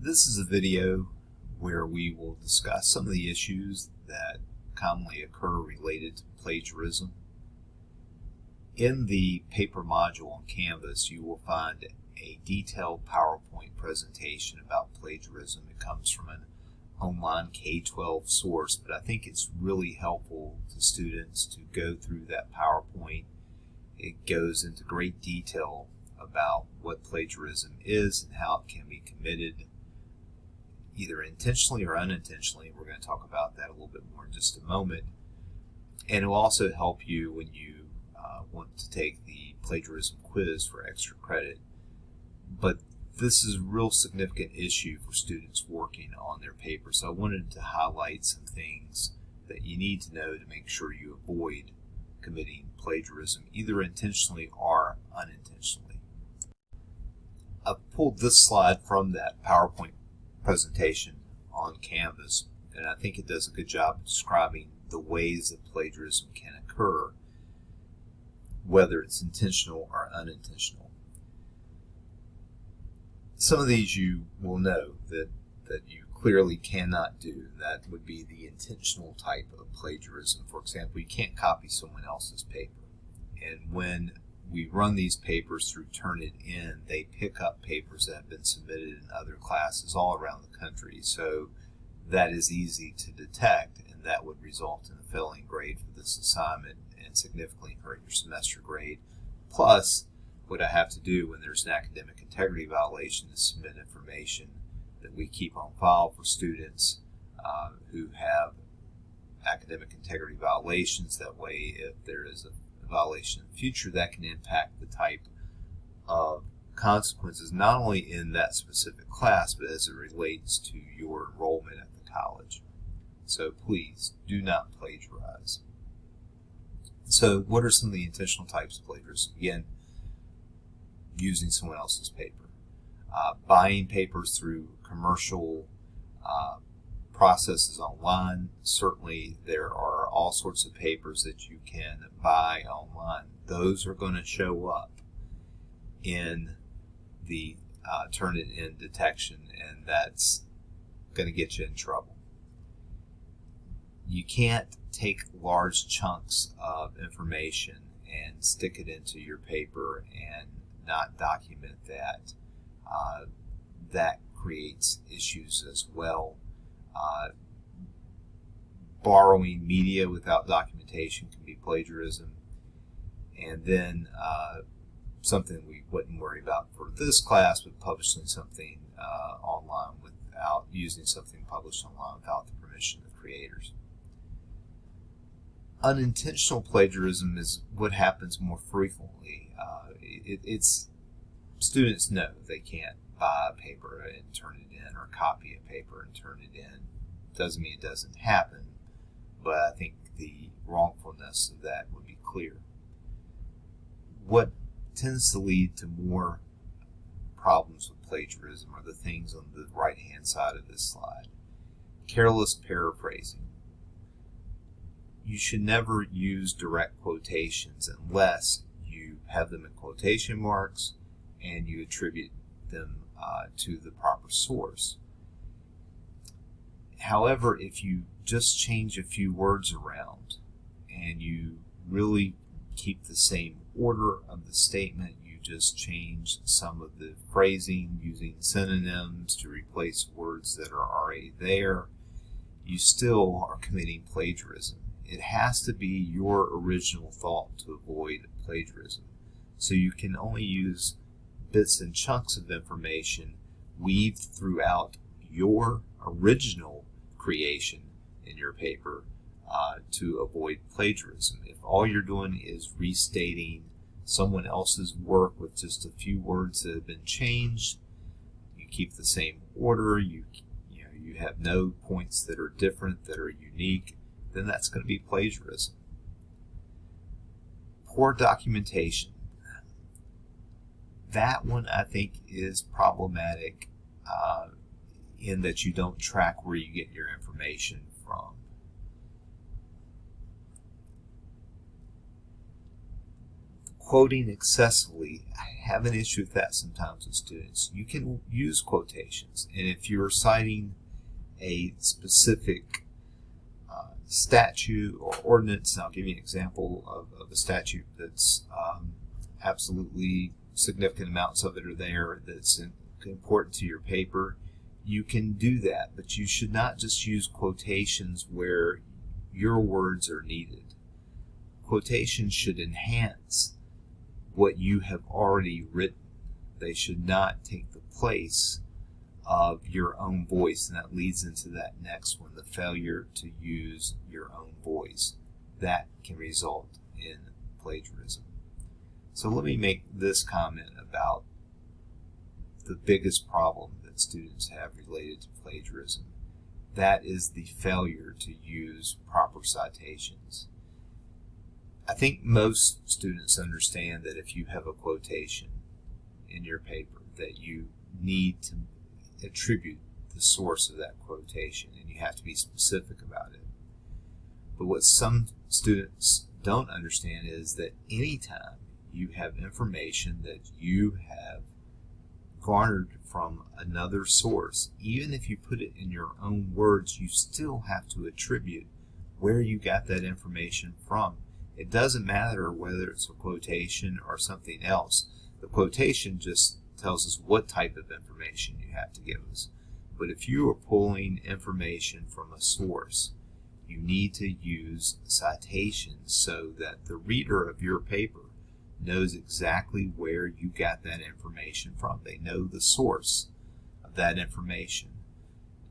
This is a video where we will discuss some of the issues that commonly occur related to plagiarism. In the paper module on Canvas, you will find a detailed PowerPoint presentation about plagiarism. It comes from an online K-12 source, but I think it's really helpful to students to go through that PowerPoint. It goes into great detail about what plagiarism is and how it can be committed either intentionally or unintentionally. We're going to talk about that a little bit more in just a moment. And it will also help you when you want to take the plagiarism quiz for extra credit. But this is a real significant issue for students working on their paper. So I wanted to highlight some things that you need to know to make sure you avoid committing plagiarism, either intentionally or unintentionally. I've pulled this slide from that PowerPoint presentation on Canvas, and I think it does a good job of describing the ways that plagiarism can occur, whether it's intentional or unintentional. Some of these you will know that you clearly cannot do. That would be the intentional type of plagiarism. For example, you can't copy someone else's paper. And when we run these papers through Turnitin, they pick up papers that have been submitted in other classes all around the country. So that is easy to detect, and that would result in a failing grade for this assignment and significantly hurt your semester grade. Plus, what I have to do when there's an academic integrity violation is submit information that we keep on file for students who have academic integrity violations. That way, if there is a violation in the future, that can impact the type of consequences not only in that specific class, but as it relates to your enrollment at the college. So please do not plagiarize. So what are some of the intentional types of plagiarism? Again, using someone else's paper. Buying papers through commercial processes online. Certainly there are all sorts of papers that you can buy online. Those are going to show up in the Turnitin detection, and that's going to get you in trouble. You can't take large chunks of information and stick it into your paper and not document that. That creates issues as well. Borrowing media without documentation can be plagiarism. And then something we wouldn't worry about for this class, but publishing something online without using something published online without the permission of creators. Unintentional plagiarism is what happens more frequently. It's students know they can't buy a paper and turn it in, or copy a paper and turn it in. Doesn't mean it doesn't happen, but I think the wrongfulness of that would be clear. What tends to lead to more problems with plagiarism are the things on the right-hand side of this slide. Careless paraphrasing. You should never use direct quotations unless you have them in quotation marks and you attribute them to the proper source. However, if you just change a few words around and you really keep the same order of the statement, you just change some of the phrasing using synonyms to replace words that are already there, you still are committing plagiarism. It has to be your original thought to avoid plagiarism. So you can only use bits and chunks of information weaved throughout your original creation in your paper to avoid plagiarism. If all you're doing is restating someone else's work with just a few words that have been changed, you keep the same order, you have no points that are different, that are unique, then that's going to be plagiarism. Poor documentation. That one I think is problematic in that you don't track where you get your information from. quoting excessively, I have an issue with that sometimes with students. You can use quotations, and if you're citing a specific statute or ordinance, and I'll give you an example of a statute that's absolutely significant amounts of it are there that's important to your paper, you can do that, but you should not just use quotations where your words are needed. Quotations should enhance what you have already written. They should not take the place of your own voice, and that leads into that next one, the failure to use your own voice. That can result in plagiarism. So let me make this comment about the biggest problem that students have related to plagiarism. That is the failure to use proper citations. I think most students understand that if you have a quotation in your paper, that you need to attribute the source of that quotation, and you have to be specific about it. But what some students don't understand is that anytime you have information that you have garnered from another source, even if you put it in your own words, you still have to attribute where you got that information from. It doesn't matter whether it's a quotation or something else. The quotation just tells us what type of information you have to give us. But if you are pulling information from a source, you need to use citations so that the reader of your paper knows exactly where you got that information from. They know the source of that information.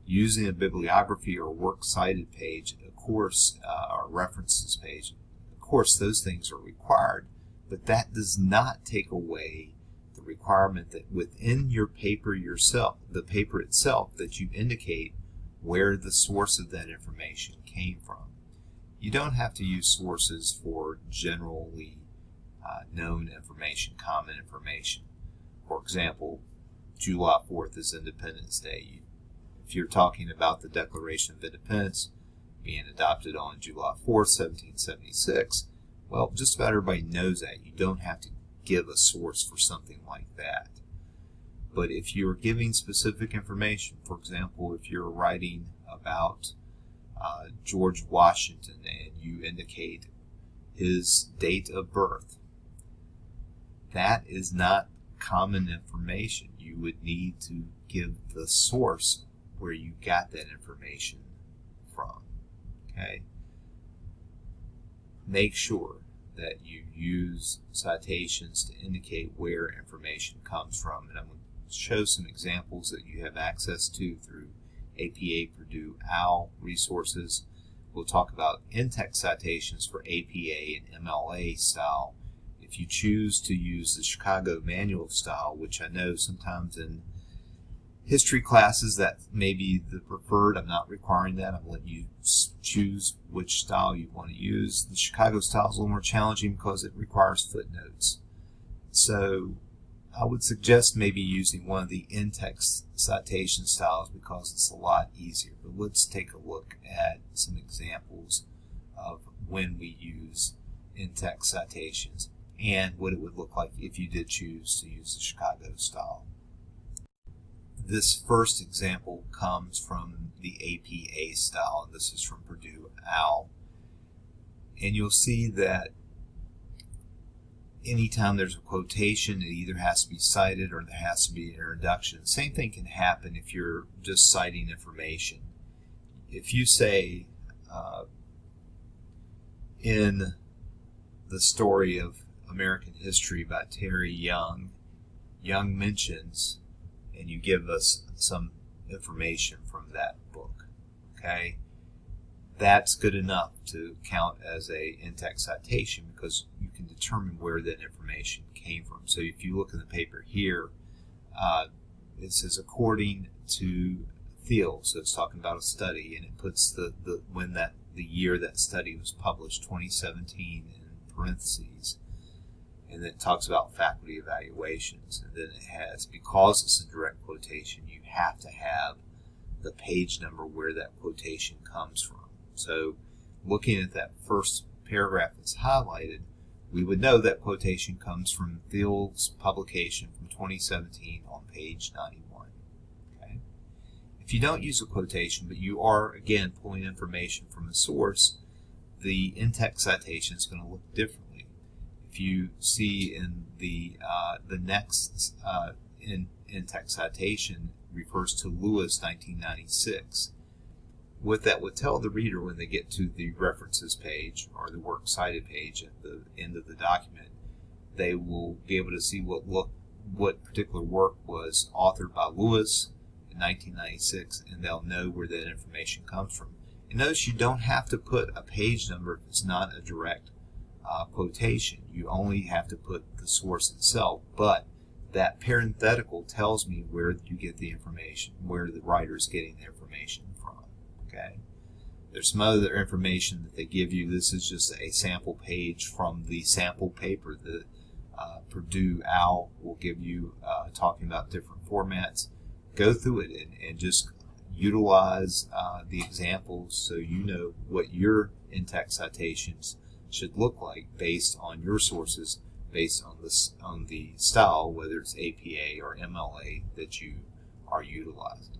Using a bibliography or works cited page, of course, or references page, of course those things are required, but that does not take away the requirement that within your paper yourself, the paper itself, that you indicate where the source of that information came from. You don't have to use sources for generally known information, common information. For example, July 4th is Independence Day. If you're talking about the Declaration of Independence being adopted on July 4th, 1776, well, just about everybody knows that. You don't have to give a source for something like that. But if you're giving specific information, for example, if you're writing about George Washington and you indicate his date of birth, that is not common information. You would need to give the source where you got that information from. Okay? Make sure that you use citations to indicate where information comes from. And I'm going to show some examples that you have access to through APA Purdue OWL resources. We'll talk about in-text citations for APA and MLA style. If you choose to use the Chicago Manual style, which I know sometimes in history classes that may be the preferred, I'm not requiring that. I'm letting you choose which style you want to use. The Chicago style is a little more challenging because it requires footnotes. So I would suggest maybe using one of the in-text citation styles because it's a lot easier. But let's take a look at some examples of when we use in-text citations and what it would look like if you did choose to use the Chicago style. This first example comes from the APA style, and this is from Purdue OWL. And you'll see that anytime there's a quotation, it either has to be cited or there has to be an introduction. Same thing can happen if you're just citing information. If you say, in the story of American history by Terry Young, Young mentions, and you give us some information from that book, okay? That's good enough to count as a in-text citation because you can determine where that information came from. So if you look in the paper here, it says according to Thiel, so it's talking about a study, and it puts the year that study was published, 2017, in parentheses. And then it talks about faculty evaluations. And then it has, because it's a direct quotation, you have to have the page number where that quotation comes from. So looking at that first paragraph that's highlighted, we would know that quotation comes from Field's publication from 2017 on page 91. Okay? If you don't use a quotation, but you are, again, pulling information from a source, the in-text citation is going to look differently. If you see in the next in-text citation refers to Lewis 1996, what that would tell the reader when they get to the references page or the works cited page at the end of the document, they will be able to see what particular work was authored by Lewis in 1996, and they'll know where that information comes from. And notice you don't have to put a page number if it's not a direct quotation. You only have to put the source itself, but that parenthetical tells me where you get the information, where the writer is getting the information from. Okay. There's some other information that they give you. This is just a sample page from the sample paper that Purdue OWL will give you, talking about different formats. Go through it and just utilize the examples so you know what your in-text citations should look like based on your sources, based on the style, whether it's APA or MLA that you are utilizing.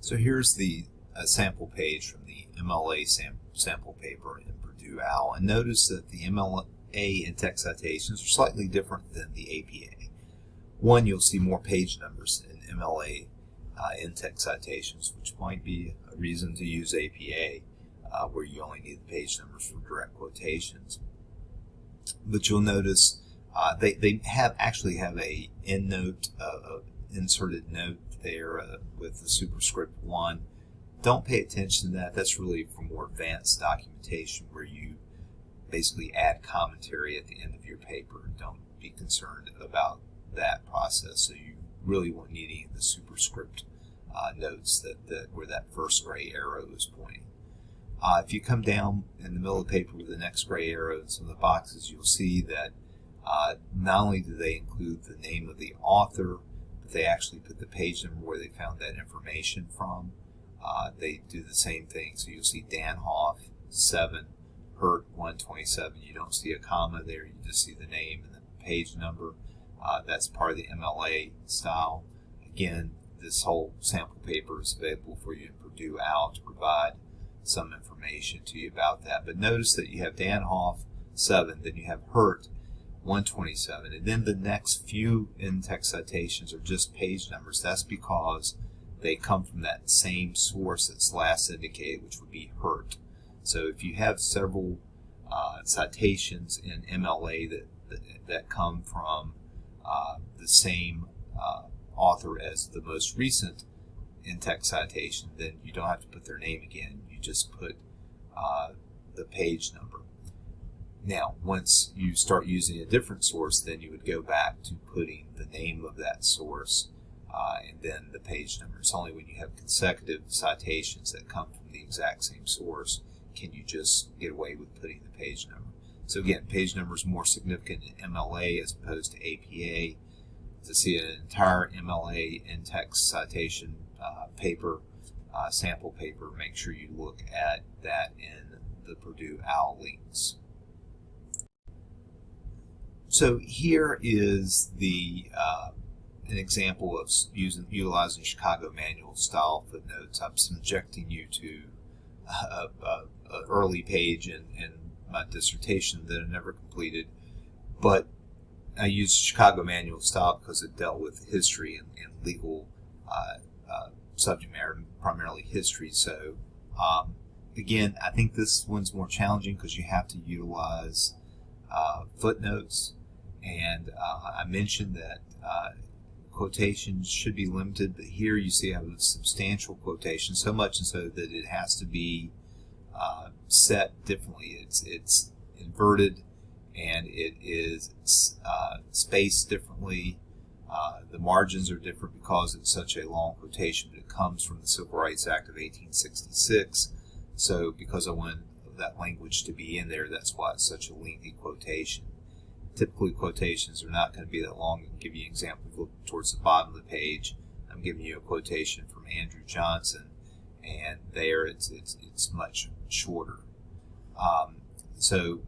So here's the sample page from the MLA sample paper in Purdue OWL, and notice that the MLA in-text citations are slightly different than the APA. One, you'll see more page numbers in MLA in-text citations, which might be a reason to use APA, where you only need the page numbers for direct quotations. But you'll notice they actually have a endnote, inserted note there with the superscript 1. Don't pay attention to that. That's really for more advanced documentation where you basically add commentary at the end of your paper. Don't be concerned about that process. So you really won't need any of the superscript notes where that first gray arrow is pointing. If you come down in the middle of the paper with the next gray arrow in some of the boxes, you'll see that not only do they include the name of the author, but they actually put the page number where they found that information from. They do the same thing. So you'll see Danhoff 7, Hurt 127. You don't see a comma there. You just see the name and the page number. That's part of the MLA style. Again, this whole sample paper is available for you in Purdue OWL to provide some information to you about that. But notice that you have Danhoff 7, then you have Hurt 127, and then the next few in-text citations are just page numbers. That's because they come from that same source that's last indicated, which would be Hurt. So if you have several citations in MLA that come from the same author as the most recent in-text citation, then you don't have to put their name again. You just put the page number. Now, once you start using a different source, then you would go back to putting the name of that source and then the page number. It's only when you have consecutive citations that come from the exact same source can you just get away with putting the page number. So again, page number is more significant in MLA as opposed to APA. To see an entire MLA in-text citation paper, sample paper, make sure you look at that in the Purdue OWL links. So here is an example of utilizing Chicago manual style footnotes. I'm subjecting you to an early page in my dissertation that I never completed, but I used Chicago manual style because it dealt with history and legal subject matter, primarily history. So again, I think this one's more challenging because you have to utilize footnotes, and I mentioned that quotations should be limited, but here you see I have a substantial quotation, so much and so that it has to be set differently. It's inverted, and it is spaced differently. The margins are different because it's such a long quotation, but it comes from the Civil Rights Act of 1866. So because I wanted that language to be in there, that's why it's such a lengthy quotation. Typically, quotations are not going to be that long. I can give you an example. Look towards the bottom of the page. I'm giving you a quotation from Andrew Johnson, and there it's much shorter. So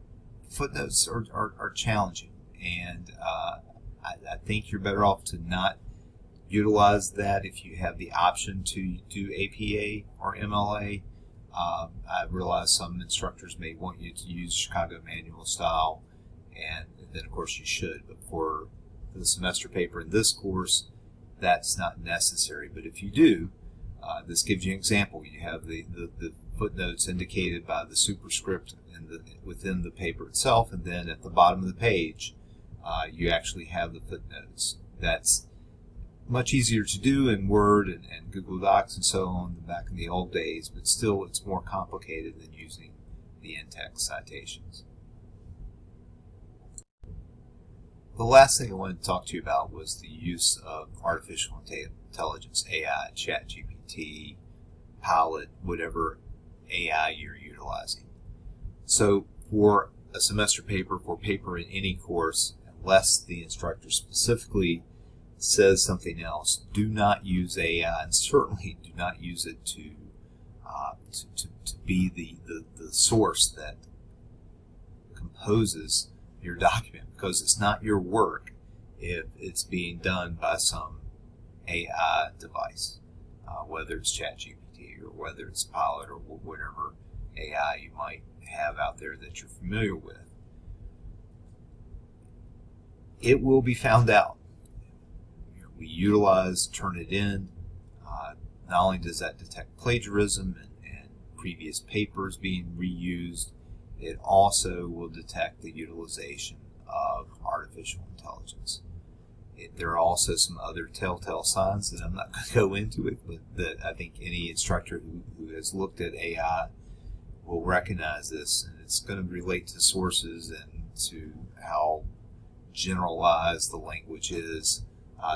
footnotes are challenging, and I think you're better off to not utilize that if you have the option to do APA or MLA. I realize some instructors may want you to use Chicago manual style, and then of course you should, but for the semester paper in this course, that's not necessary. But if you do, this gives you an example. You have the footnotes indicated by the superscript within the paper itself, and then at the bottom of the page, you actually have the footnotes. That's much easier to do in Word and Google Docs and so on than back in the old days, but still it's more complicated than using the in-text citations. The last thing I wanted to talk to you about was the use of artificial intelligence, AI, ChatGPT, Pilot, whatever AI you're utilizing. So for a semester paper, for paper in any course, unless the instructor specifically says something else, do not use AI, and certainly do not use it to be the source that composes your document, because it's not your work if it's being done by some AI device, whether it's ChatGPT or whether it's Pilot or whatever AI you might have out there that you're familiar with. It will be found out. We utilize Turnitin. Not only does that detect plagiarism and previous papers being reused, it also will detect the utilization of artificial intelligence. There are also some other telltale signs that I'm not going to go into it, but that I think any instructor who has looked at AI will recognize this, and it's going to relate to sources and to how generalized the language is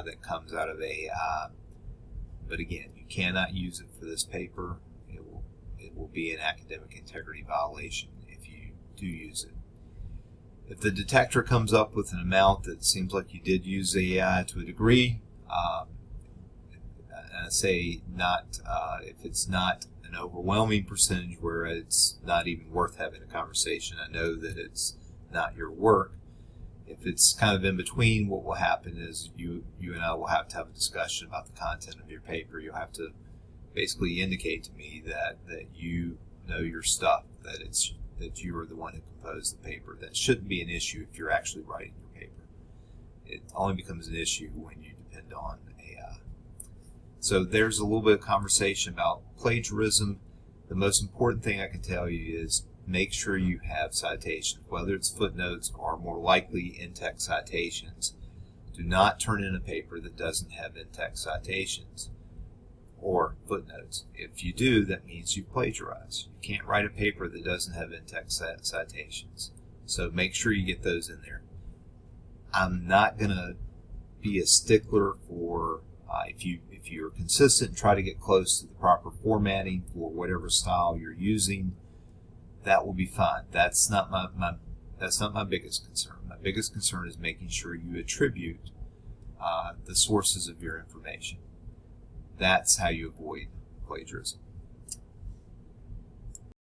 that comes out of AI. But again, you cannot use it for this paper. It will be an academic integrity violation if you do use it. If the detector comes up with an amount that seems like you did use AI to a degree, I say not, if it's not an overwhelming percentage where it's not even worth having a conversation, I know that it's not your work. If it's kind of in between, what will happen is you and I will have to have a discussion about the content of your paper. You'll have to basically indicate to me that you know your stuff, that you are the one who composed the paper. That shouldn't be an issue if you're actually writing your paper. It only becomes an issue when you depend on AI. So there's a little bit of conversation about plagiarism. The most important thing I can tell you is make sure you have citations, whether it's footnotes or more likely in-text citations. Do not turn in a paper that doesn't have in-text citations or footnotes. If you do, that means you plagiarize. You can't write a paper that doesn't have in-text citations. So make sure you get those in there. I'm not going to be a stickler for if you're consistent and try to get close to the proper formatting for whatever style you're using, that will be fine. That's not my biggest concern. My biggest concern is making sure you attribute the sources of your information. That's how you avoid plagiarism.